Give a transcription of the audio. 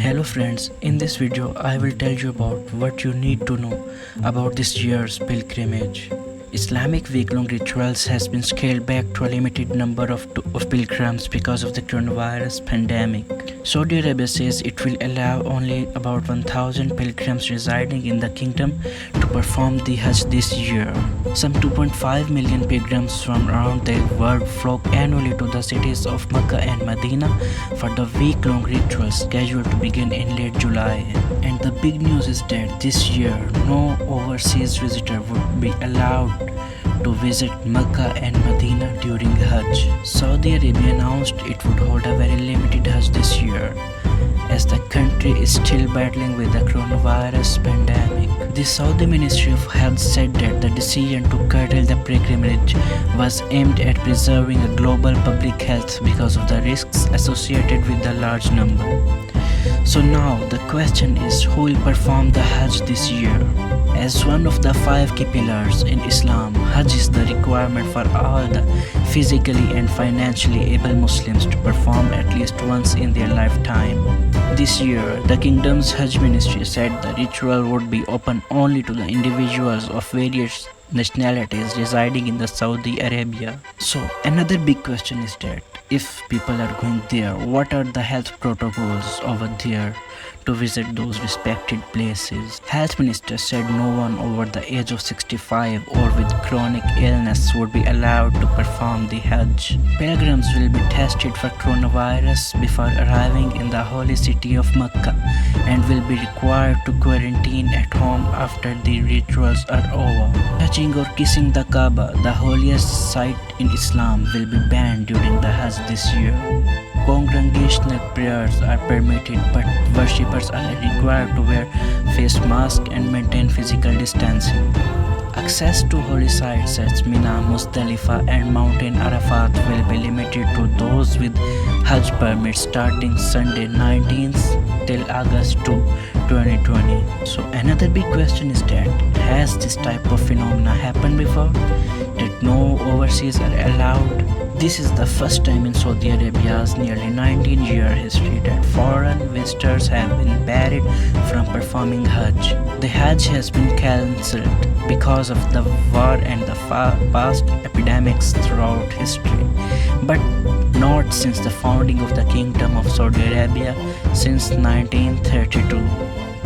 Hello friends, in this video I will tell you about what you need to know about this year's pilgrimage. Islamic week-long rituals has been scaled back to a limited number of pilgrims because of the coronavirus pandemic. Saudi Arabia says it will allow only about 1,000 pilgrims residing in the kingdom to perform the Hajj this year. Some 2.5 million pilgrims from around the world flock annually to the cities of Mecca and Medina for the week-long rituals scheduled to begin in late July. And the big news is that this year no overseas visitor would be allowed to visit Mecca and Medina during Hajj. Saudi Arabia announced it would hold a very limited Hajj this year, as the country is still battling with the coronavirus pandemic. The Saudi Ministry of Health said that the decision to curtail the pilgrimage was aimed at preserving a global public health because of the risks associated with the large number. So now the question is, who will perform the Hajj this year? As one of the 5 key pillars in Islam, Hajj is the requirement for all the physically and financially able Muslims to perform at least once in their lifetime. This year, the kingdom's Hajj ministry said the ritual would be open only to the individuals of various nationalities residing in the Saudi Arabia. So another big question is that if people are going there, what are the health protocols over there to visit those respected places? Health minister said no one over the age of 65 or with chronic illness would be allowed to perform the Hajj. Pilgrims will be tested for coronavirus before arriving in the holy city of Mecca and will be required to quarantine at home after the rituals are over. Touching or kissing the Kaaba, the holiest site in Islam, will be banned during the Hajj this year. Congregational prayers are permitted, but worshippers are required to wear face masks and maintain physical distancing. Access to holy sites such as Mina, Muzdalifah and Mountain Arafat will be limited to those with Hajj permits starting Sunday 19th till August 2, 2020. So another big question is that, has this type of phenomena happened before? That no overseas are allowed? This is the first time in Saudi Arabia's nearly 19-year history that foreign visitors have been barred from performing Hajj. The Hajj has been cancelled because of the war and the past epidemics throughout history, but not since the founding of the Kingdom of Saudi Arabia since 1932.